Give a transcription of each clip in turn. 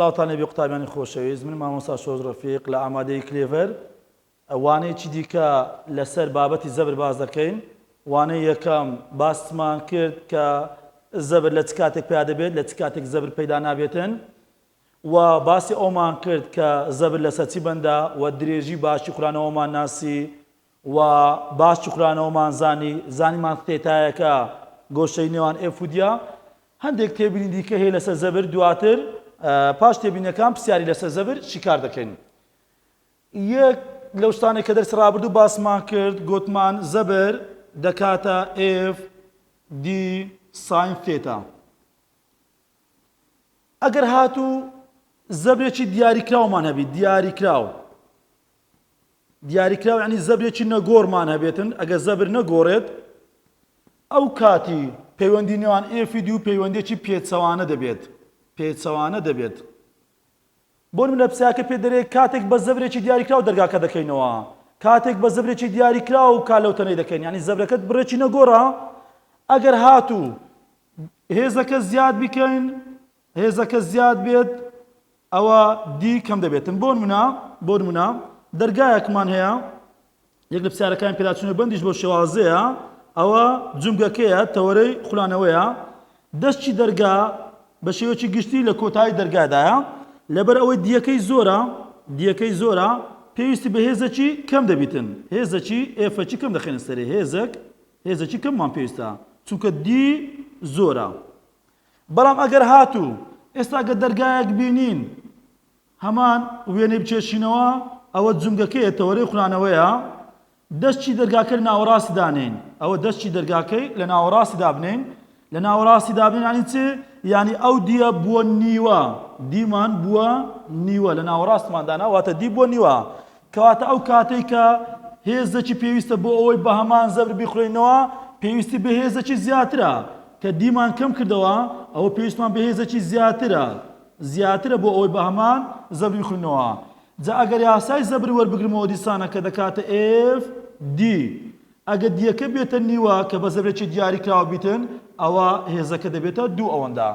سلااوتانێ بێ قوتابیانی خۆشەویست من مامۆستا شۆز ڕەفیق لە ئامادەی کلێڤەر وانەیەکی دیکە لەسەر بابەتی زەبر باز دەکەین. وانەی یەکەم باسمان کرد کە زەبر لە چ کاتێک پیا دەبێت لە چ کاتێک زەبر پەیدا نابێتن و باسی ئەومان کرد کە زەبر لەسەر چی بەندە و درێژی باشی خوڵانەوەمان ناسی و باشی خوڵانەوەمان زانیمان تێتایەکە گۆشەی نێوان ئێفودیا. هەندێک تێبینی دیکە هەیە لەسەر زەبر دواتر پاش تێبینەکان پرسیاری لەسەر زەبر چیکار دەکەین. یەک لەو شتانێک کە دەرس ڕابردوو باسمان کرد گوتمان زەبر دەکاتە ئێف دی ساین تێتا. ئەگەر هاتوو زەبرێکی دیاریکراومان هەبێت دیاریکراو یعنی زەبرێکی نەگۆڕمان هەبێتن ئەگەر زەبر نەگۆڕێت ئەو کاتی پەیوەندی نێوان ئێفی دی و پەیوەندێکی پێچەوانە دەبێت. بۆ نمونە پرسیارەکە پێ دەرێت کاتێک بە زەبرێکی دیاریکراو دەرگاکە دەکەینەوە کاتێک بە زەبرێکی دیاریکراو کالەوتەنەی دەکەین یعنی زەبرەکەت بڕێکی نەگۆڕە ئەگەر هاتوو هێزەکە زیاد بکەین هێزەکە زیاد بێت ئەوە دی کەم دەبێتن. بۆ نمونە دەرگایەکمان هەیە یەک لە پرسیارەکانی پێداچوونە بەندیش بۆ شێوازەیە ئەوە جومگەکەیە تەوەرەی خوڵانەوەیە دەستی دەرگا بە شێوەیەکی گشتی لە کۆتایی دەرگادایە لەبەر ئەوەی دیەکەی زۆرە پێویستی بە هێزەکی کەم دەبیتن هێزەکی ئێفەکی کەم دەخێنە سەرێ هێزەکی کەممان پێویستە چونکە دی زۆرە. بەڵام ئەگەر هاتوو ئێستا ئەگەر دەرگایەک بینین هەمان وێنەی بچێشینەوە ئەوە جومگەکەیە تەوەرەی خوڵانەوەیە دەستی دەرگاکە لە ناوەڕاستی دانێن ئەوە دەستی دەرگاکەی لە ناوەڕاستی دابنێن یانی چێ یعنی ئەو دیە بووە نیوە دیمان بووە نیوە لە ناوەڕاستماندانا واتە دی بووە نیوە کەواتە ئەو کاتێک کە هێزەکی پێویستە بۆ ئەوەی بە هەمان زەبر بیخوێنەوە پێویستی بە هێزەکی زیاترە کە دیمان کەم کردەوە ئەوە پێویستمان بە هێزەکی زیاترە بۆ ئەوەی بە هەمان زەبر بیخوێنەوە. جا ئەگەر یاسای زەبر وەربگرمەوە دیسانە کە دەکاتە ئێف دی ئەگەر دیەکە بێتە نیوە کە بە زەبرێکی دیاریکراوە بیتن ئەوە هێزەکە دەبێتە دوو ئەوەندا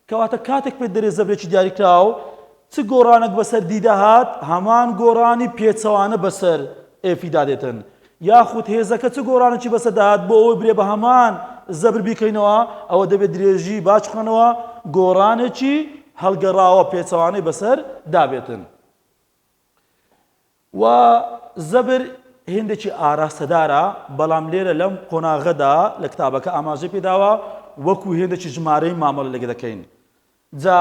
کەواتە کاتێک پێ دەرێت زەبرێکی دیاریکراو چ گۆڕانێک بەسەر دیدا هات هەمان گۆڕانی پێچەوانە بەسەر ئێفیدا دێتن یاخود هێزەکە چ گۆڕانێکی بەسەر داهات بۆ ئەوەی برێ بە هەمان زەبر بیکەینەوە ئەوە دەبێت درێژی باش بخەنەوە گۆڕانێکی هەڵگەڕاوە پێچەوانەی بەسەر دابێتن. و زەبر هێندێکی ئاراستەدارە بەڵام لێرە لەم قۆناغەدا لە کتابەکە ئاماژەی پێداوە وەکو هێندێکی ژمارەی مامەڵە لەگە دەکەین. جا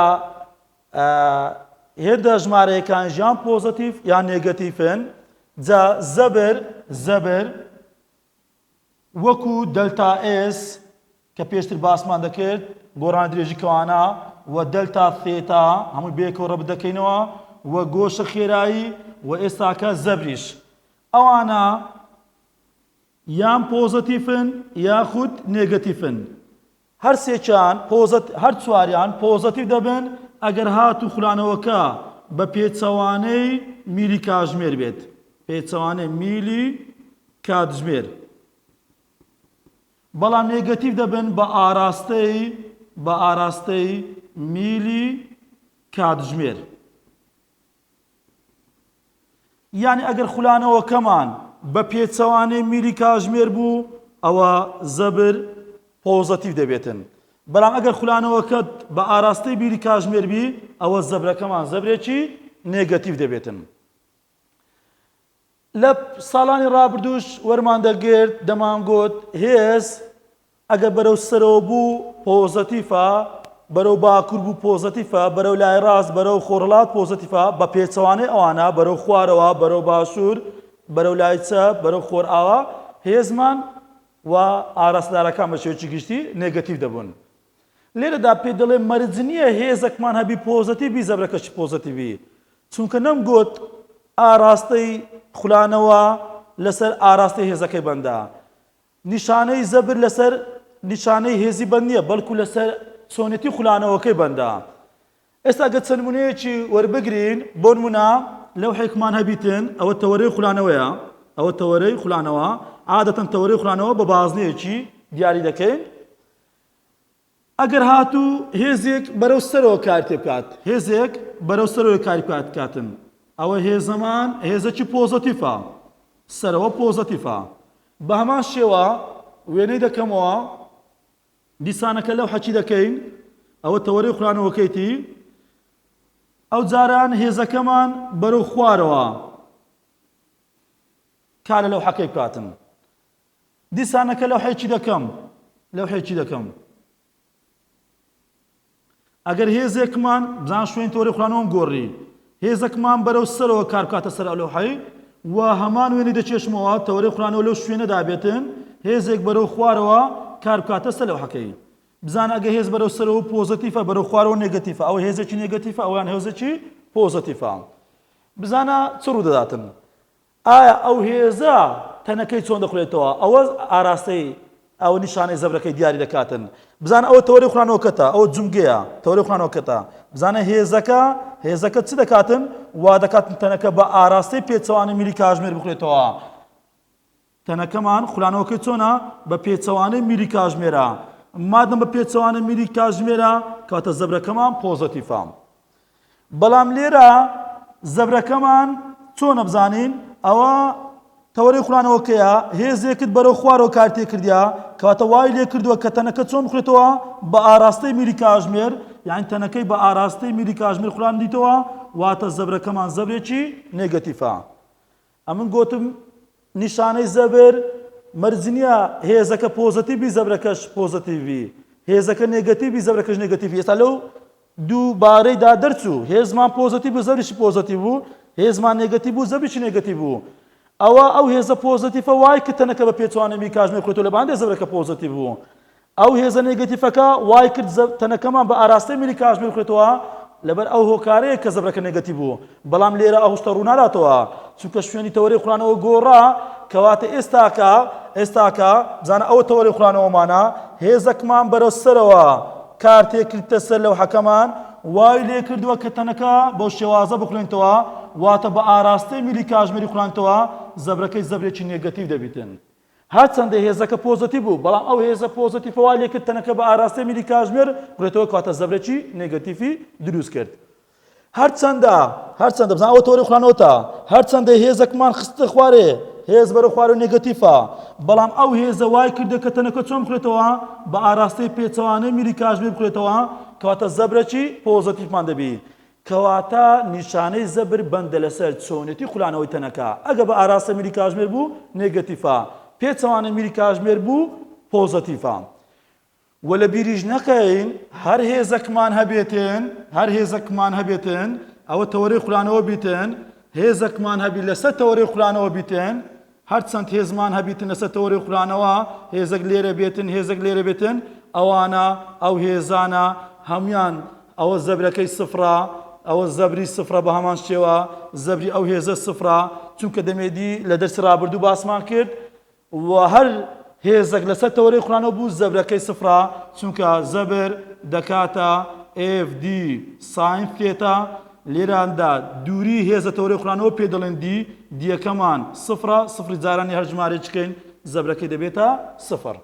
هێندە ژمارەیەکان ژیان پۆزتیڤ یان نێگەتیڤن. جا زەبر وەکو دەلتا ئێس کە پێشتر باسمان دەکرد گۆڕانی درێژی کەوانە و دەلتا ثێتا هەمووی بێکەوە ڕەبط دەکەینەوە و گۆشە خێرایی و ئێستاکە زەبریش ئەوانە یان پۆزتیڤن یاخود نێگەتیڤن هەر سێکیان هەر چواریان پۆزتیڤ دەبن ئەگەر هاتوو خوڵانەوەکە بە پێچەوانەی میلی کاتژمێر بێت پێچەوانەی میلی کاتژمێر بەڵام نێگەتیڤ دەبن بە ئاراستەی میلی کاتژمێر. یعنی ئەگەر خوڵانەوەکەمان بە پێچەوانەی میلی کاتژمێر بوو ئەوە زەبر پۆزتیڤ دەبێتن بەڵام ئەگەر خوڵانەوەکەت بە ئاراستەی میلی کاتژمێر بی ئەوە زەبرەکەمان زەبرێکی نێگەتیڤ دەبێتن. لە ساڵانی ڕابردووش وەرمان دەگرت دەمانگوت هێز ئەگەر بەرەو سەرەوە بوو پۆزتیڤە بەرەو باکوور بوو پۆزتیڤە بەرەو لای ڕاست بەرەو خۆرهەڵات پۆزتیڤە بە پێچەوانەی ئەوانە بەرەو خوارەوە بەرەو باشوور بەرەو لای چەپ بەرەو خۆرئاوا هێزمان و ئاراستەدارەکان بە شێوەیەکی گشتی نێگەتیڤ دەبوون. لێرەدا پێ دەڵێ مەرج نییە هێزێکمان هەبی پۆزتیڤی زەبرەکەشی پۆزتیڤی چونکە نەمگوت ئاراستەی خوڵانەوە لەسەر ئاراستەی هێزەکەی بەندە نیشانەی زەبر لەسەر نیشانەی هێزی بەند نییە بەڵکو لەسەر چۆنێتی خوڵانەوەکەی بەندە. ئێستا گە چەند نمونەیەکی وەربگرین بۆ نمونە لەو حێکمان هەبیتن ئەوە تەوەرەی خوڵانەوەیە ئەوە تەوەرەی خوڵانەوە عادەتەن تەوەرەی خوڵانەوە بە بازنەیەکی دیاری دەکەین ئەگەر هاتوو هێزێک بەرەو سەرەوە کار تێ بکات هێزێک بەرەو سەرەوە کاری کاتن ئەوە هێزەمان هێزەکی پۆزەتیفە سەرەوە پۆزەتیفە بە هەمان شێوە وێنەی دەکەمەوە دیسانەکە لەو حەچی دەکەین ئەوە تەوەرەی خوڵانەوەکەیتی ئەو جاران هێزەکەمان بەرەو خوارەوە کارە لەو حەکەی بکاتن دیسانەکە لەو حەیەکی دەکەم ئەگەر هێزێکمان بزان شوێن تەوەرەی خوڵانەوەم گۆڕی هێزەکمان بەرەو سەرەوە کار بکاتە سەر ئەو لەوحەی و هەمان وێنەی دەچێشمەوە تەوەرەی خوڵانەوە لەو شوێنەدا بێتن هێزێک بەرەو خوارەوە کار بکاتە سەر لەوحەکەی بزان ئەگە هێز بەرەو سەرەوە پۆزەتیفە بەرەو خوارەوە نێگەتیفە ئەوە هێزێکی نێگەتیفە ئەویان هێزێکی پۆزەتیفە بزانە چ ڕوو دەداتن ئایا ئەو هێزە تەنەکەی چۆن دەخولێتەوە ئەوە ئاراستەی ئەو نیشانەی زەبرەکەی دیاری دەکاتن بزانە ئەوە تەوەرەی خوڵانەوەکەتە ئەوە جومگەیە تەوەرەی خوڵانەوەکەتە بزانە هێزەکە چ دەکاتن وا دەکاتن تەنەکە بە ئاراستەی پێچەوانەی میلی کاتژمێر بخولێتەوە تەنەکەمان خوڵانەوەکەی چۆنە بە پێچەوانەی میلی کاتژمێرە مادەم بە پێچەوانەی میلی کاتژمێرە کاتە زەبرەکەمان پۆزەتیفە بەڵام لێرە زەبرەکەمان چۆنە بزانین ئەوە تەوەرەی خوڵانەوەکەیە هێزێکت بەرەو خوارەوە کار تێ کردیا کەواتە وای لێ کردووە کە تەنەکە چۆن بخورێتەوە بە ئاراستەی میلی کاتژمێر یعنی تەنەکەی بە ئاراستەی میلی کاتژمێر خوڵاندیتەوە واتە زەبرەکەمان زەبرێکی نێگەتیفە ئەمن گوتم نیشانەی زەبر مەرجنیە هێزەکە پۆزەتیڤی زەبرەکەش پۆزەتیڤی هێزەکە نێگەتیڤی زەبرەکەش نێگەتیڤی ئێستا لەو دوو بارەیدا دەرچوو هێزمان پۆزەتیڤ بوو زەبریشی پۆزەتیڤ بوو هێزمان نێگەتیڤ بوو زەبریشی نێگەتیڤ بوو ئەو هێزە پۆزەتیفە وای کرد تەنەکە بە پێچەوانەی میلی کاتژمێر بخورێتەوە لەبەرەوەی زەبرەکە پۆزەتیڤ بوو ئەو هێزە نێگەتیڤەکە وای کرد تەنەکەمان بە ئاراستەی میلی کاتژمێر بخورێتەوە لەبەر ئەو هۆکارەیە کە زەبرەکە نێگەتیڤ بوو بەڵام لێرە ئەو شتە ڕوو ناداتەوە چونکە شوێنی تەوەرەی خوڵانەوە گۆڕا کەواتە ئێستاکە بزانە ئەوە تەوەرەی خوڵانەوەمانە هێزەکمان بەرەو سەرەوە کار تێکردتە سەر لەوحەکەمان وای لێ کردووە کە تەنەکە بەو شێوازە بخوێنتەوە واتە بە ئاراستەی میلی کاتژمێری خوڵانتەوە زەبرەکەی زەبرێکی نێگەتیڤ دەبیتن هەرچەندە هێزەکە پۆزەتیڤ بوو بەڵام ئەو هێزە پۆزەتیڤە وای لێ کرد تەنەکە بە ئاراستەی میلی کاتژمێر بخورێتەوە کەواتە زەبرێکی نێگەتیڤی دروست کرد هەرچەندە بزانە ئەوە تەوەرەی خوڵانەوەتە هەرچەندە هێزەکمان خستە خوارێ هێز بەرەو خوارەوە نێگەتیڤە بەڵام ئەو هێزە وای کردە کە تەنەکە چۆن بخورێتەوە بە ئاراستەی پێچەوانەی میلی کاتژمێر بخورێتەوە کەواتە زەبرێکی پۆزەتیڤمان دەبی کەواتە نیشانەی زەبر بەندە لەسەر چۆنێتی خوڵانەوەی تەنەکە ئەگە بە ئاراستە میلی کاتژمێر بوو نێگەتیڤە پێچەوانەی میلی کاتژمێر بوو پۆزەتیڤە و لە بیریش نەکەین هەر هێزەکمان هەبێتن ئەوە تەوەرەی خوڵانەوە بیتن هێزەکمان هەبی لەسەر تەوەرەی خوڵانەوە بیتن هەرچەند هێزمان هەبیتن لەسەر تەوەرەی خوڵانەوە هێزەک لێرە بێتن ئەوانە ئەو هێزانە هەمویان ئەوە زەبرەکەی سفرە ئەوە زەبری سفرە بە هەمان شێوە زەبری ئەو هێزە سفرە چونکە دەمێدی لە دەرسی ڕابردوو باسمان کرد و هەر هێزەک لەسەر تەوەرەی خوڵانەوە بوو زەبرەکەی سفرە چونکە زەبر دەکاتە FD ساین ثێتا لێراندا دووری هێزە تەوەرەی خوڵانەوە پێ دەڵێن دیەکەمان سفرە سفری جارانی هەر ژمارەی چکەین زەبرەکەی دەبێتە سفر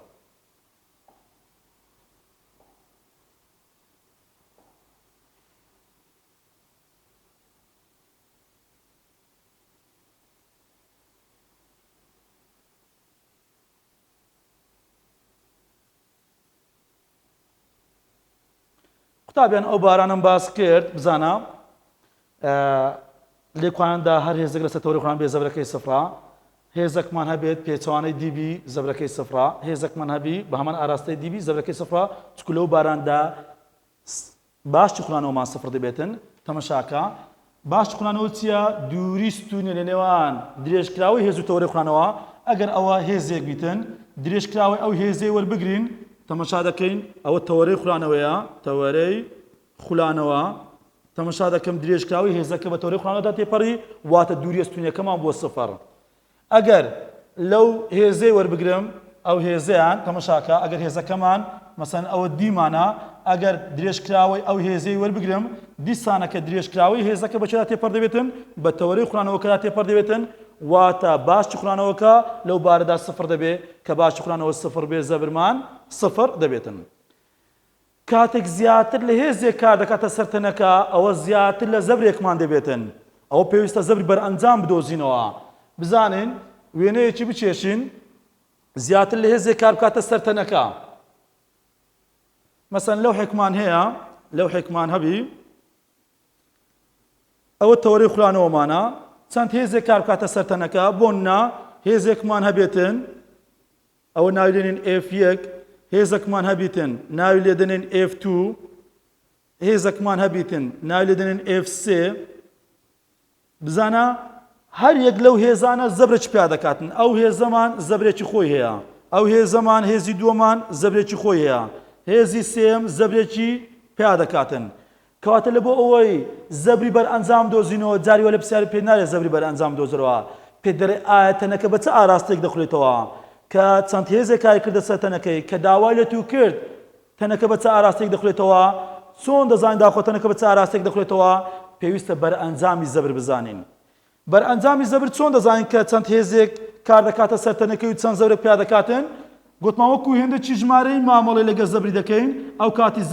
قوتابیان ئەو بارانم باس کرد بزانە لێکواندا هەر هێزێک لەسەر تەوەرەی خوڵان بێ زەبرەکەی سفرە هێزەکمان هەبێت پێچەوانەی دیبی زەبرەکەی سفرە هێزەکمان هەبی بە هەمان ئاراستەی دیبی زەبرەکەی سفرە چکو لەو باراندا باشی خوڵانەوەمان سفر دەبێتن تەمەشاکە باشی خوڵانەوە چییە دووری ستونە لە نێوان درێژکراوی هێز و تەوەرەی خوڵانەوە ئەگەر ئەوە هێزێک بیتن درێژکراوی ئەو هێزەی وەربگرین تەمەشا دەکەین ئەوە تەوەرەی خوڵانەوەیە تەوەرەی خوڵانەوە تەمەشا دەکەم درێژکراوی هێزەکە بە تەوەرەی خوڵانەوەدا تێپەڕی واتە دووری ستونیەکەمان بۆ سفر ئەگەر لەو هێزەی وەربگرم ئەو هێزەیان تەمەشاکە ئەگەر هێزەکەمان مەسەن ئەوە دیمانە ئەگەر درێژکراوی ئەو هێزەی وەربگرم دیسانەکە درێژکراوی هێزەکە بەچێدا تێپەڕ دەبێتن بە تەوەرەی خوڵانەوەکەدا تێپەڕ دەبێتن واتە باشی خوڵانەوەکە لەو بارەدا سفر دەبێت کە باشی خوڵانەوە سفر بێ زەبرمان سفر دەبێتن کاتێک زیاتر لە هێزێک کار دەکاتە سەرتەنەکە ئەوە زیاتر لە زەبرێکمان دەبێتن ئەوە پێویستە زەبری بەرئەنجام بدۆزینەوە بزانین وێنەیەکی بچێشین زیاتر لە هێزێک کار بکاتە سەرتەنەکە مەسەن لەوحێکمان هەیە لەوحێکمان هەبی ئەوە تەوەرەی خوڵانەوەمانە چەند هێزێک کار بکاتە سەرتەنەکە بۆننا هێزێکمان هەبێتن ئەوە ناوی لێنین F1 هێزێکمان هەبیتن ناوی لێ دەنێن F2 هێزێکمان هەبیتن ناوی لێ دەنێن F3 بزانە هەر یەک لەو هێزانە زەبرێک پیا دەکاتن ئەو هێزەمان زەبرێکی خۆی هەیە ئەو هێزەمان هێزی دووەمان زەبرێکی خۆی هەیە هێزی سێم زەبرێکی پیا دەکاتن کەواتە لە بۆ ئەوەی زەبری بەرئەنجام دۆزینەوە جاریوە لە پرسیاری پێ نارێت زەبری بەرئەنجام دۆزرەوە پێ دەڵێ ئایا تەنەکە بە چه ئاراستەیەک دەخولێتەوە کە چەند هێزێک کاری کردە سەر تەنەکەی کە داوای لە تو کرد تەنەکە بە چه ئاراستەیەک دەخولێتەوە چۆن دەزانین داخۆ تەنەکە بە چه ئاراستەیەک دەخولێتەوە پێویستە بەرئەنجامی زەبر بزانین بەرئەنجامی زەبر چۆن دەزانین کە چەند هێزێک کار دەکاتە سەر تەنەکەی و چەند زەبرێک پیا دەکاتن گوتمان وەکو هێندێکی ژمارەی مامەڵەی لەگەڵ زەبری دەکەین ئەو کاتی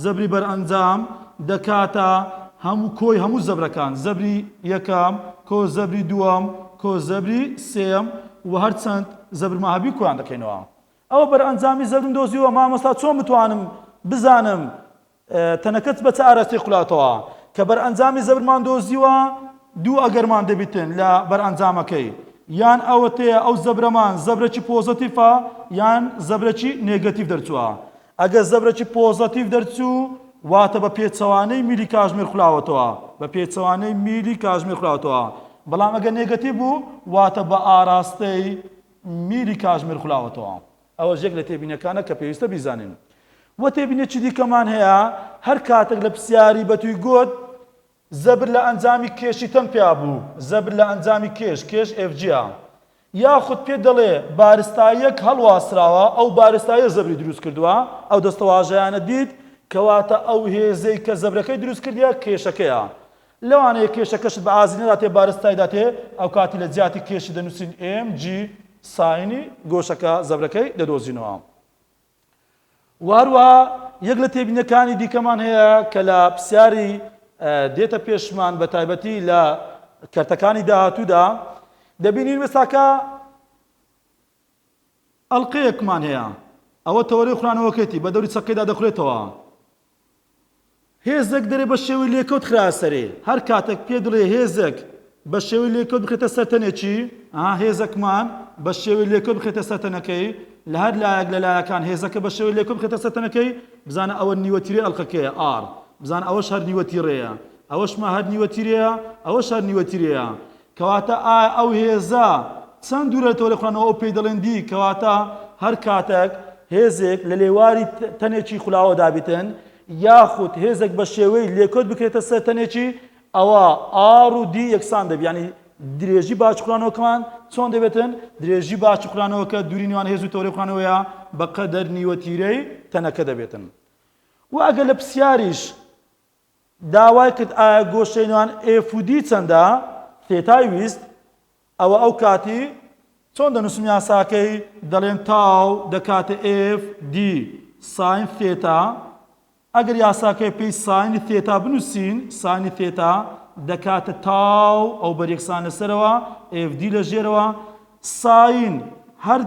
زەبری بەرئەنجام دەکاتە هەموو کۆی هەموو زەبرەکان زەبری یەکەم کۆ زەبری دووەم کۆ زەبری سێم و هەرچەند زەبرما هەبی کۆیان دەکەینەوە ئەوە بەرئەنجامی زەبرم دۆزیوە مامۆستا چۆن بتوانم بزانم تەنەکەت بە چه ئاراستەیەک خوڵاتەوە کە بەرئەنجامی زەبرمان دۆزیوە دوو ئەگەرمان دەبیتن لە بەرئەنجامەکەی یان ئەوە تەیە ئەو زەبرەمان زەبرەکی پۆزەتیڤە یان زەبرەکی نێگەتیڤ دەرچووە ئەگەر زەبرەکی پۆزەتیڤ دەرچوو واتە بە پێچەوانەی میلی کاژمێر خوڵاوەتەوە بە پێچەوانەی میلی کاژمێر خوڵاوەتەوە بەڵام ئەگەر نێگەتیڤ بوو واتە بە ئاراستەی میلی کاژمێر خوڵاوەتەوە ئەوە یەک لە تێبینەکانە کە پێویستە بیزانین وە تێبینێکی دیکەمان هەیە هەر کاتێک لە پرسیاری بەتووی گوت زەبر لە ئەنجامی کێشی تەن پیا بوو زەبر لە ئەنجامی کێش FG-ە یاخود پێ دەڵێ بارستایەک هەڵواسراوە ئەو بارستایە زەبری دروست کردووە ئەو دەستەواژەیانە دیت کەواتە ئەو هێزەی کە زەبرەکەی دروست کردیە کێشەکەیە لەوانەیە کێشەکەشت بە ئازینەدا تێ بارستایدا تێ ئەو کاتی لە جیاتی کێشی دەنووسین MG ساینی گۆشەکە زەبرەکەی دەدۆزینەوە واروها یەک لە تێبینەکانی دیکەمان هەیە کە لە پرسیاری دێتە پێشمان بە تایبەتی لە کەرتەکانی داهاتوودا دەبینین وێستاکە ئەڵقەیەکمان هەیە ئەوە تەوەرەی خوڵانەوەکەیەتی بە دەوری چەقەیدا دەخولێتەوە هێزێک دەرێ بە شێوەی لێکەوت خرا سەرێ هەر کاتێک پێ دڵێ هێزێک بە شێوەی لێکەوت بخێتە سەرتەنێکی هێزەکمان بە شێوەی لێکەوت بخێتە سەرتەنەکەی لە هەر لایەک لە لایەکان هێزەکە بە شێوەی لێکەوت بخێتە سەرتەنەکەی بزانە ئەوە نیوەتیرەی ئەڵقەکەیە R بزان ئەوەش هەر نیوەتیڕەیە ئەوەشمە هەر نیوەتیرەیە ئەوەش هەر نیوەتیرەیە کەواتە ئەو هێزە چەند دوورێتەوە لە خوڵانەوە ئەو پێی دەڵێن دی کەواتە هەر کاتێک هێزێک لە لێواری تەنێکی خوڵاوە دابیتن یاخود هێزێک بە شێوەی لێکۆت بکرێتە سەر تەنێکی ئەوە R و D یەکسان دەبێت ینی درێژی باش خوڵانەوەکەمان چۆن دەبێتن درێژی باش خوڵانەوەکە دووری نێوان هێز و تەوەرەی خوڵانەوەیە بەقەدەر نیوەتیرەی تەنەکە دەبێتن و ئەگەر لە پرسیاریش داوای کرد ئایا گۆشەی نێوان F و D چەندە تێتای ویست ئەوە ئەو کاتی چۆن دەنووسم یاساکەی دەڵێن تاو دەکاتە F D ساین ثێتا ئەگەر یاساکەی پێی ساینی ثێتا بنووسین ساینی ثێتا دەکاتە تاو ئەو بەریەکسان لەسەرەوە FD لە ژێرەوە ساین هەر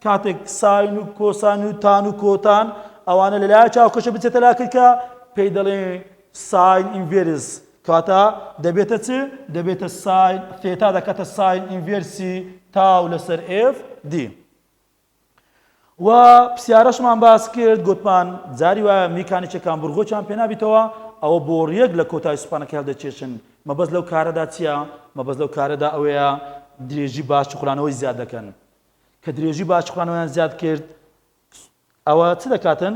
کاتێک ساین و کۆسان و تان و کۆتان ئەوانە لە لای چاوکەشە بچێتە لاکردکە پێی دەڵێن ساین ئینڤێرس کاتە دەبێتە چ دەبێتە ساین ثێتا دەکاتە ساین ئینڤێرسی تاو لەسەر FD و پرسیارەشمان باس کرد گوتمان جاری وایە میکانیکیەکان بورغۆچیان پێ نابیتەوە ئەوە بۆڕیەک لە کۆتای سوپانەکە هەڵدەچێشن مەبەست لەو کارەدا چییە مەبەست لەو کارەدا ئەوەیە درێژی باش خوڵانەوەی زیاد دەکەن کە درێژی باش خوڵانەوەیان زیاد کرد ئەوە چ دەکاتن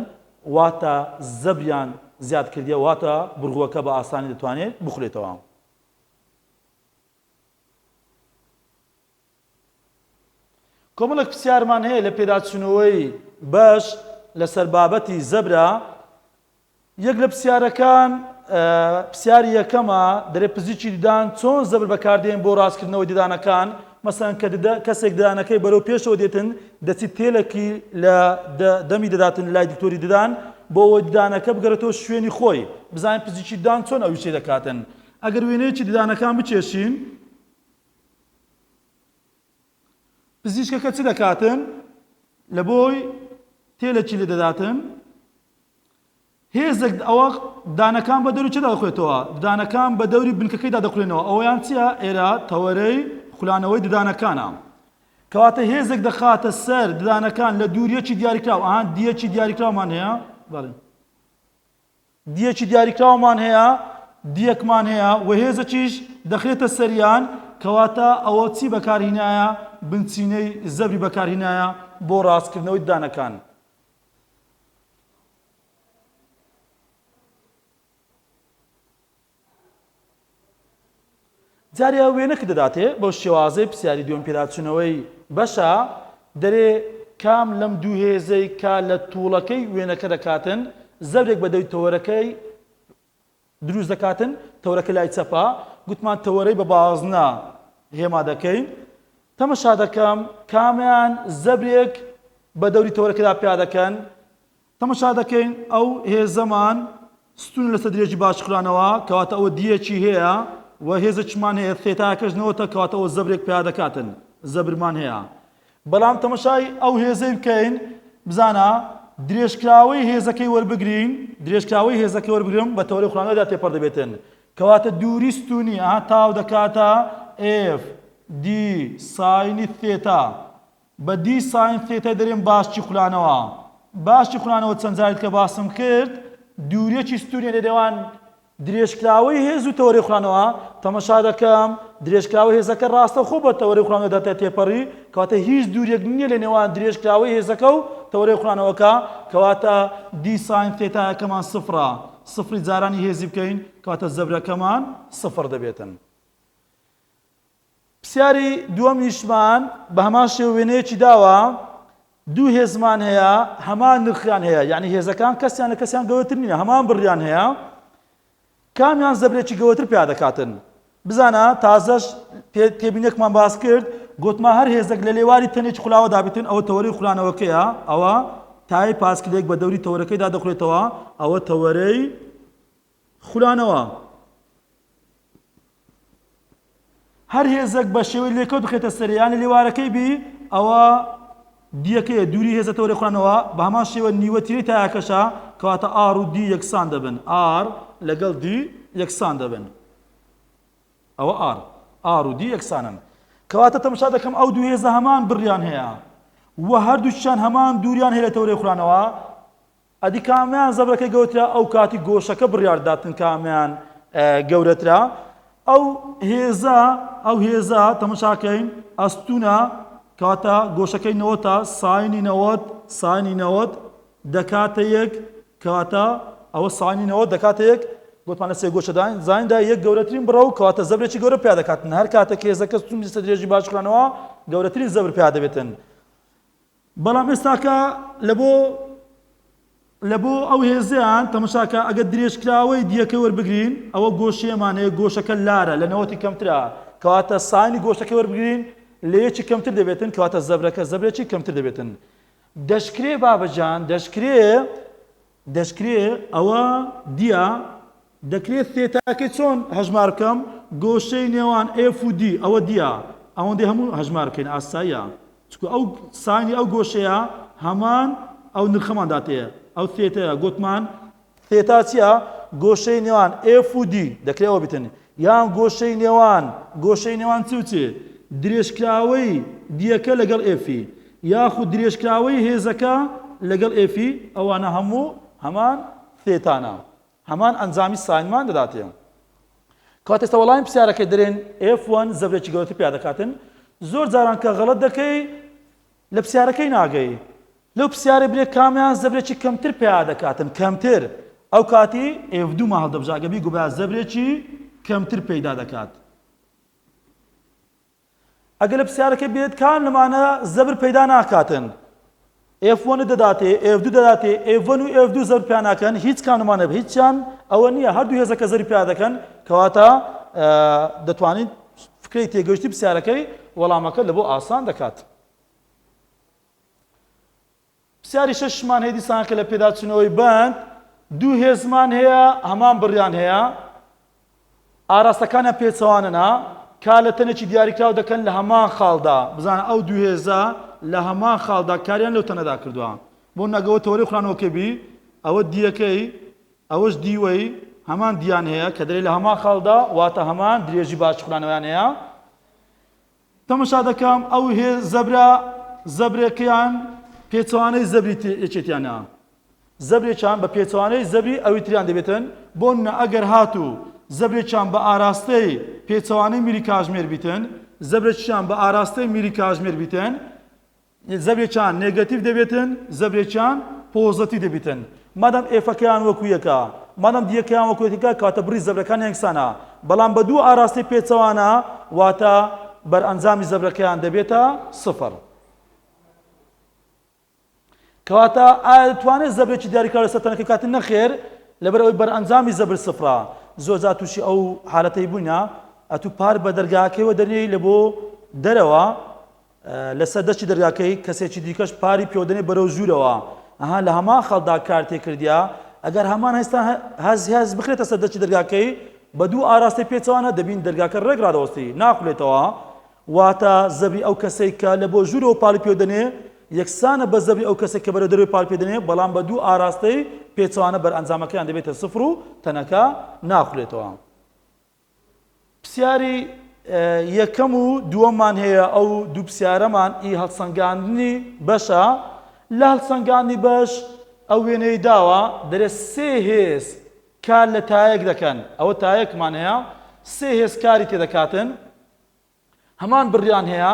واتە زەبریان زیاد کردیە واتە بورغۆکە بە ئاسانی دەتوانێت بخولێتەوە کۆمەڵێک پرسیارمان هەیە لە پێداچوونەوەی بەش لەسەر بابەتی زەبرە یەک لە پرسیارەکان پرسیاری یەکەمە دەرێ پزیکی دیدان چۆن زەبر بەکاردێن بۆ ڕاستکردنەوەی دیدانەکان مەسەڵەن کە کەسێک ددانەکەی بەرەو پێشەوە دێتن دەچیت تێلێکی لە دەمی دەداتن لای دکتۆری ددان بۆ ئەوەی ددانەکە بگەڕێتەوە شوێنی خۆی بزانین پزیشکی ددان چۆن ئەو شتێ دەکاتن ئەگەر وێنەیەکی ددانەکان بچێشین پزیشکەکە چ دەکاتن لە بۆی تێلێکی لێ دەداتن هێزێک ئەوە دانەکان بە دەوری چێدا دەخوێتەوە ددانەکان بە دەوری بنکەکەیدا دەخولێنەوە ئەوەیان چییە ئێرە تەوەرەی خولانەوەی ددانەکانە کەواتە هێزێک دەخاتە سەر ددانەکان لە دووریەکی دیاریکراو ئاهان دیەکی دیاریکراومان هەیە بەڵێ دیەکی دیاریکراومان هەیە دیەکمان هەیە و هێزەکیش دەخرێتە سەریان کەواتە ئەوە چی بەکارهێنایە بنچینەی زەبری بەکارهێنایە بۆ ڕاستکردنەوەی ددانەکان جارێ وێنەکە دەداتێ بۆ شێوازەی پرسیاری دووەم پێداچوونەوەی بەشە دەرێ کام لەم دوو هێزەی کا لە تووڵەکەی وێنەکە دەکاتن زەبرێک بە دەوری تەوەرەکەی دروست دەکاتن تەورەکە لای چەپە گوتمان تەوەرەی بە بازنە هێما دەکەین تەمەشا دەکەم کامیان زەبرێک بە دەوری تەوەرەکەدا پیا دەکەن تەمەشا دەکەین ئەو هێزەمان ستون لەسەر درێژی باشخورانەوە کەواتە ئەوە دیەکی هەیە و هێزەکمان هەیە ثێتاکەش نەوەتە کەواتە ئەوە زەبرێک پیا دەکاتن زەبرمان هەیە بەڵام تەمەشای ئەو هێزەی بکەین بزانە درێژکراوەی هێزەکەی وەربگرین درێژکراوەی هێزەکەی وەربگرم بە تەوەرەی خولانەوەدا تێپەڕ دەبێتن کەواتە دووری ستونی تاو دەکاتە F D ساینی ثێتا بە دی ساین ثێتای دەرێن باشی خولانەوە باشی خولانەوە چەند جارێت کە باسم کرد دووریەکی ستونی لە نێوان درێژکراوەی هێز و تەوەرەی خولانەوە تەمەشا دەکەم درێژکراوەی هێزەکە ڕاستە خۆ بە تەوەرەی خولانەوەدا تێپەڕی کەواتە هیچ دووریەک نییە لە نێوان درێژکراوەی هێزەکە و تەوەرەی خولانەوەکە کەواتە دی ساین ثێتایەکەمان سفرە سفری جارانی هێزی بکەین کەواتە زەبرەکەمان سفر دەبێتن پرسیاری دووەمیشمان بە هەمان شێوە وێنەیەکی داوە دوو هێزمان هەیە هەمان نرخیان هەیە یعنی هێزەکان کەسیان لە کەسیان گەورەتر نینە هەمان بڕیان هەیە کامیان زەبرێکی گەورەتر پیا دەکاتن بزانە تازەش تێبینێکمان باس کرد گوتمان هەر هێزێک لە لێواری تەنێکی خولاوە دابێتن ئەوە تەوەرەی خولانەوەکەیە ئەوە تای پاسکلێک بە دەوری تەوەرەکەیدا دەخولێتەوە ئەوە تەوەرەی خولانەوە هەر هێزێک بە شێوەی لێکەوت بخێتە سەریان لە لێوارەکەی بی ئەوە دیەکەیە دووری هێزە تەوەرەی خولانەوە بە هەمان شێوە نیوەتیری تایەکەشە کەواتە ئار و دی یەکسان دەبن ئار لەگەڵ دی یەکسان دەبن ئەوە ئار و دی یەکسانن کەواتە تەماشا دەکەم ئەو دوو هێزە هەمان بڕیان هەیە و هەردووچیان هەمان دووریان هەیە لە تەوەرەی خولانەوە ئەدی کامیان زەبرەکەی گەورەترە ئەو کاتی گۆشەکە بڕیارداتن کامیان گەورەترە ئەو هێزە تەماشاکەین ئەستونە کەواتە گۆشەکەی نەوەتە ساینی نەوەت دەکاتە یەک کەواتە ئەوە ساینی نەوەت دەکاتە یەک گوتمان لە سێ گۆشەدان زایندا یەک گەورەترین بڕە و کەواتە زەبرێکی گەورە پیا دەکاتن هەر کاتێک هێزەکە ستون لەسەر درێژی باشخورانەوە گەورەترین زەبر پیا دەبێتن بەڵام ئێستاکە لە بۆ ئەو هێزیان تەماشاکە ئەگەر درێژکراوەی دیەکەی وەربگرین ئەوە گۆشەیەمان هەیە گۆشەکە لارە لە نەوەتی کەمترە کەواتە ساینی گۆشەکەی وەربگرین لە یەکی کەمتر دەبێتن کەواتە زەبرێکی کەمتر دەبێتن دەشکرێ بابەجان دەشکرێ ئەوە دیە دەکرێت ثێتاکەی چۆن هەژمار بکەم گۆشەی نێوان F و D ئەوە دیە ئەوەندەی هەموو هەژمار بکەین ئاساییە چکە ئەو ساینی ئەو گۆشەیە هەمان ئەو نرخەمان داتەیە ئەو ثێتەیە گوتمان ثێتا چییە گۆشەی نێوان F و D دەکرێتەوە بیتن یان گۆشەی نێوان چێ درێژکراوەی دیەکە لەگەڵ Fی یاخود درێژکراوەی هێزەکە لەگەڵ Fی ئەوانە هەموو هەمان ثێتانە هەمان ئەنجامی ساینمان دەداتێ کەواتە ئێستا وەڵامی پرسیارەکەی دەرێن F1 زەبرێکی گەورەتر پیا دەکاتن زۆر جاران کە غەڵەت دەکەی لە پرسیارەکەی ناگەی لەو پرسیارە برێ کامیان زەبرێکی کەمتر پیا دەکاتن کەمتر ئەو کاتی F2 ما هەڵدەبژاگەبی گوبیا زەبرێکی کەمتر پەیدا دەکات ئەگەر لە پرسیارەکەی بێت کام لەمانە زەبر پەیدا ناکاتن F1 دەداتێ F2 دەداتێ F1 و F2 زەبر پیا ناکەن هیچ کامنمانە هیچیان ئەوە نییە هەردوو هێزەکە زەری پیا دەکەن کەواتە دەتوانین فکرەی تێگەشتی پرسیارەکەی وەڵامەکە لە بۆ ئاسان دەکات پرسیاری شەشمان هەیە دیسان کە لە پێداچوونەوەی بند دوو هێزمان هەیە هەمان بڕیان هەیە ئاراستەکانە پێچەوانەنا کا لە تەنێکی دیاریکراو دەکەن لە هەمان خاڵدا بزانە ئەو دوو هێزە لە هەمان خاڵدا کاریان لەو تەنەدا کردووە بۆ نەگەوە تەوەری خوڵانەوەکەبی ئەوە دیەکەی ئەوەش دیوەی هەمان دییان هەیە کە دەرێ لە هەمان خاڵدا واتە هەمان درێژی باش خوڵانەوەیان هەیە تەماشا دەکەم ئەو زەبرێکیان پێچەوانەی زەبری یەکێتیانە زەبرێکیان بە پێچەوانەی زەبری ئەوی تریان دەبێتن بۆ نمونە ئەگەر هاتوو زەبرێکیان بە ئاراستەی پێچەوانەی میری کاژمێر بیتن زەبرێکیان بە ئاراستەی میری کاژمێر بیتن زەبرێکیان نێگەتیڤ دەبێتن زەبرێکیان پۆزەتیڤ دەبێتن مادام ئێفەکەیان وەکو یەکە مادام دیەکەیان وەکو یەکە کاتە بڕی زەبرەکان یەکسانە بەڵام بە دوو ئاراستی پێچەوانە واتە بەرئەنجامی زەبرەکەیان دەبێتە سفر کەواتە ئایا دەتوانێت زەبرێکی دیاریکراو لەسەر تەنەکەی کاتن نەخێر لەبەرەوەی بەرئەنجامی زەبر سفرە زۆر جار تووشی ئەو حالەتەی بووینە ئەتوو پار بە دەرگاکەیەوە دەنێی لە بۆ دەرەوە لەسەر دەستی دەرگاکەی کەسێکی دیکەش پاری پێوەدەنێ بەرەو ژوورەوە ئەها لە هەمان خەڵدا کار تێکردیا ئەگەر هەمان هەستا هەز بخرێتە سەر دەستی دەرگاکەی بە دوو ئاراستی پێچەوانە دەبین دەرگاکە ڕێکڕادەوەستی ناخولێتەوە واتە زەبری ئەو کەسەی کە لە بۆ ژوورەوە پاڵی پێوەدەنێ یەکسانە بە زەبری ئەو کەسێک کە بەرەو دەروی پاڵ پێدەنێ بەڵام بە دوو ئاراستەی پێچەوانە بەرئەنجامەکەیان دەبێتە سفر و تەنەکە ناخولێتەوە پرسیاری یەکەم و دووەممان هەیە ئەو دوو پرسیارەمان ئی هەڵسەنگاندنی بەشە لە هەڵسەنگاندنی بەش ئەو وێنەی داوە دەرێت سێ هێز کار لە تایەک دەکەن ئەوە تایەکمان هەیە سێ هێز کاری تێدەکاتن هەمان بڕیان هەیە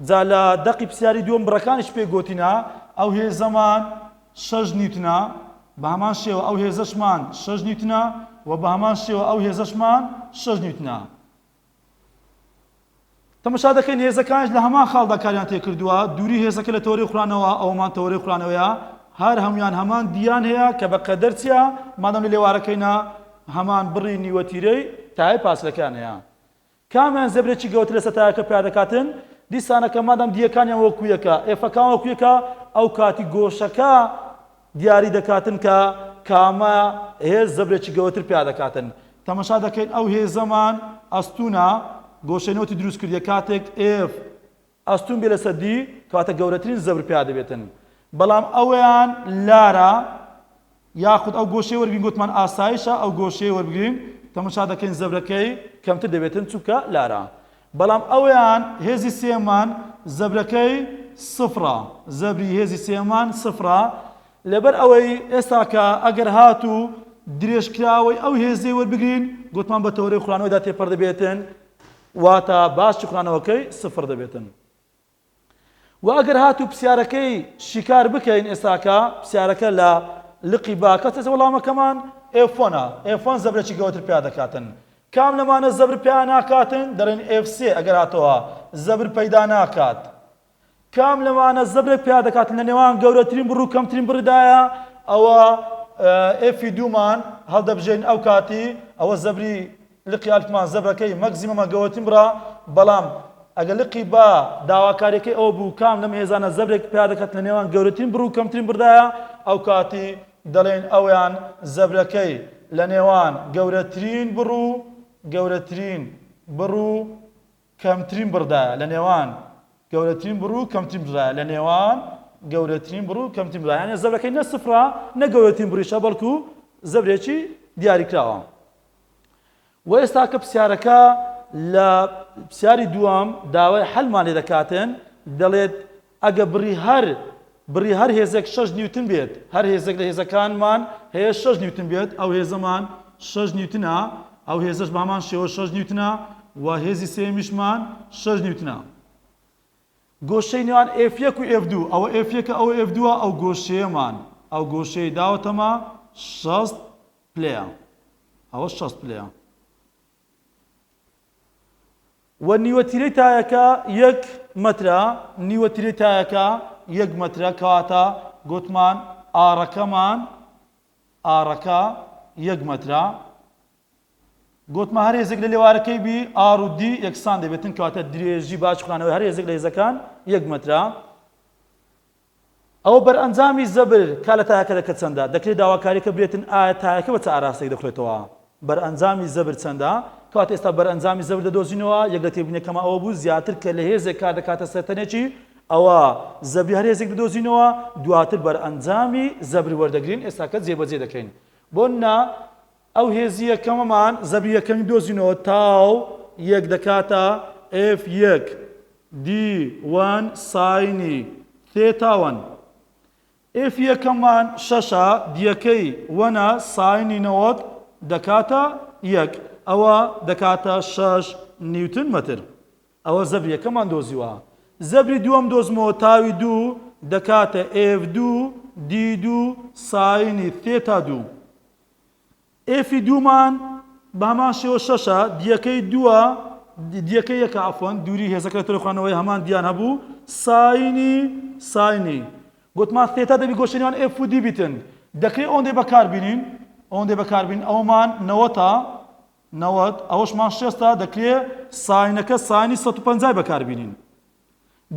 جا لە دەقی پرسیاری دووەم بڕەکانیش پێ گوتینە ئەو هێزەمان 6 نیوتنە بە هەمان شێوە ئەو هێزەشمان 6 نیوتنە و بە هەمان شێوە ئەو هێزەشمان 6 نیوتنە تەماشا دەکەین هێزەکانش لە هەمان خاڵدا کاریان تێکردووە دووری هێزەکە لە تەوەری خوڵانەوە ئەومان تەوەری خوڵانەوەیە هەر هەمویان هەمان دییان هەیە کە بە قەدەر چیە مادەم لە لێوارەکەینا هەمان بڕی نیوەتیرەی تای پاسلەکان هەیە کامیان زەبرێکی گەوتر لەسەر تایەکە پیا دەکاتن دیسانەکە مادەم دیەکانیان وەکو یەکە ئێفەکان وەکو یەکە ئەو کاتی گۆشەکە دیاری دەکاتن کە کامە هێز زەبرێکی گەوتر پیا دەکاتن تەماشا دەکەین ئەو هێزەمان ئەستونە گۆشەنەوەتی دروست کردیە کاتێک ئێف ئەستون بێ لەسەر دی کاتە گەورەترین زەبر پیا دەبێتن بەڵام ئەویان لارە یاخود ئەو گۆشەی وەرگین گوتمان ئاسایشە ئەو گۆشەی وەربگرین تەماشا دەکەین زەبرەکەی کەمتر دەبێتن چووکە لارە بەڵام ئەویان هێزی سێمان زەبرەکەی سفرە زەبری هێزی سێمان سفرە لەبەر ئەوەی ئێستا کە ئەگەر هاتوو درێژکراوەی ئەو هێزەی وەربگرین گوتمان بە تەوەرەی خوڵانەوەیدا تێپەر دەبێتن واتە باشی خوڵانەوەکەی سفر دەبێتن و ئەگەر هاتوو پرسیارەکەی شیکار بکەین ئێستاکە پرسیارەکە لە لقی باکە وەڵامەکەمان ئێفۆنە ئێفۆن زەبرێکی گەورەتر پیا دەکاتن کام لەمانە زەبر پیا ناکاتن دەڵێن FC ئەگەر هاتەوە زەبر پەیدا ناکات کام لەمانە زەبرێک پیا دەکاتن لە نێوان گەورەترین بڕ و کەمترین بڕدایە ئەوە ئێفی دوومان هەڵدەبژێن ئەو کاتی ئەوە زەبری لقی ئەلفمان زەبرەکەی مەکزیمەمە گەورەترین بڕە بەڵام ئەگەر لقی با داواکاریەکەی ئەوە بوو کام لەم هێزانە زەبرێک پیا دەکات لە نێوان گەورەترین بڕ و کەمترین بڕدایە ئەو کاتی دەڵێن ئەویان زەبرەکەی لە نێوان گەورەترین بڕ و کەمترین بڕدایە لە نێوان گەورەترین بڕ و کەمترین بڕدایە لە نێوان گەورەترین بڕ و کەمترین بڕدایە یانێ زەبرەکەی نە سفرە نە گەورەترین بڕیشە بەڵکو زەبرێکی دیاریکراوە و ئێستا کە پرسیارەکە لە پرسیاری دووەم داوای حەلمان لێ دەکاتن دەڵێت ئەگە بڕی هەر هێزێک 6 نیوتن بێت هەر هێزێک لە هێزەکانمان هەیە 6 نیوتن بێت ئەو هێزەمان 6 نیوتنە ئەو هێزەش بامان شێوە 6 نیوتنە و هێزی سێمیشمان 6 نیوتنە گۆشەی نێوان F1 و F2 ئەوە F1 ئەوە F2 ئەو گۆشەیەمان ئەو گۆشەی داوەتەمە 6 پلەیە ئەوە 6 پلەیە و نیوەتیرەی تایەکە 1 مەترە نیوەتیرەی تایەکە 1 مەترە کەواتە گوتمان ئارەکە 1 مەترە گوتمان هەر هێزێک لە لێوارەکەی بی ئار و دی یەکسان دەبێتن کەواتە درێژی باش خوڵانەوەی هەر هێزێک لە هێزەکان 1 مەترە ئەوە بەرئەنجامی زەبر کا لە تایەکە دەکە چەندە دەکرێت داواکاریکە بێتن ئایا تایەکە بە چ ئاراستەی دەخورێتەوە بەرئەنجامی زەبر چەندە کەواتە ئێستا بەرئەنجامی زەبر دەدۆزینەوە یەک لە تێبینەکەمە ئەوە بوو زیاتر کە لە هێزێک کار دەکاتە سەرتەنێکی ئەوە زەبری هەر هێزێک دەدۆزینەوە دواتر بەرئەنجامی زەبر وەردەگرین ئێستا کە جێبەجێ دەکەین بۆ ئەو هێزی یەکەمەمان زەبری یەکەمی دۆزینەوە تاو یەک دەکاتە F1 D1 ساینی تێتاوەن F یەکەممان شەشە دیەکەی وەنە ساینی نەوەت دەکاتە یەک ئەوە دەکاتە 6 نیوتن مەتر ئەوە زەبری یەکەمان دۆزیوە زەبری دووەم دۆزمەوە تاوی دوو دەکاتە F2 D2 ساینی تێتا دوو F دوومان بە هەمان شێوە شەشە دیەکەی دووە دیەکەی یەکە عەفوەن دووری هێزەکە لە تەلەخوانەوەی هەمان دیان هەبوو ساینی گوتمان تێتا دەبی گۆشەنیوان F و D بیتن دەکرێت ئەوەندەی بەکاربینین ئەوەمان 90 ئەوەشمان 6 دەکرێت ساینەکە ساینی 150 بەکاربینین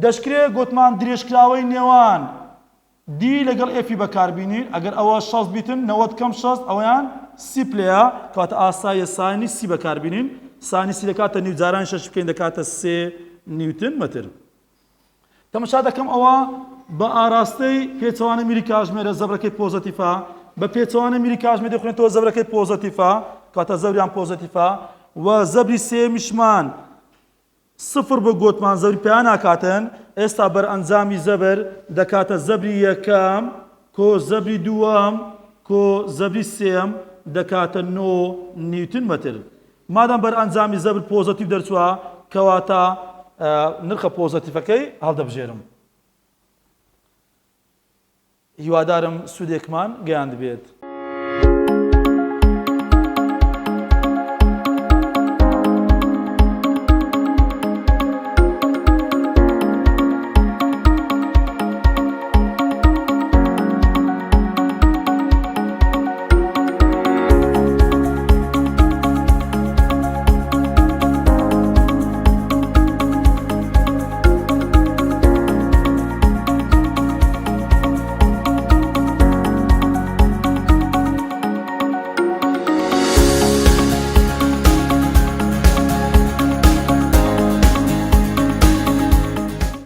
دەشکرێت گوتمان درێژکراوەی نێوان دی لەگەڵ F بەکاربینین ئەگەر ئەوە 6 بیتن 90 کەم 6 ئەوەیان سی پلەیە کەواتە ئاساییە ساینی سی بەکاربینین ساینی سی دەکاتە نیو جاران 6 بکەین دەکاتە 3 نیوتن مەتر تەماشا دەکەم ئەوە بە ئاراستەی پێچەوانە میری کاتژمێرە زەبرەکەی پۆزتیڤە بە پێچەوانە میری کاتژمێر دەخوێنێتەوە زەبرەکەی پۆزتیڤە کاتە زەبریان پۆزتیڤە و زەبری سێمیشمان صفر بە گوتمان زەبری پێیان ناکاتن ئێستا بەرئەنجامی زەبر دەکاتە زەبری یەکەم کۆ زەبری دووەم کۆ زەبری سێم دەکاتە 9 نیوتن مەتر مادام بەرئەنجامی زەبر پۆزتیڤ دەرچووە کەواتە نرخە پۆزتیڤەکەی هەڵدەبژێرم هیوادارم سوودێکمان گەیاند بێت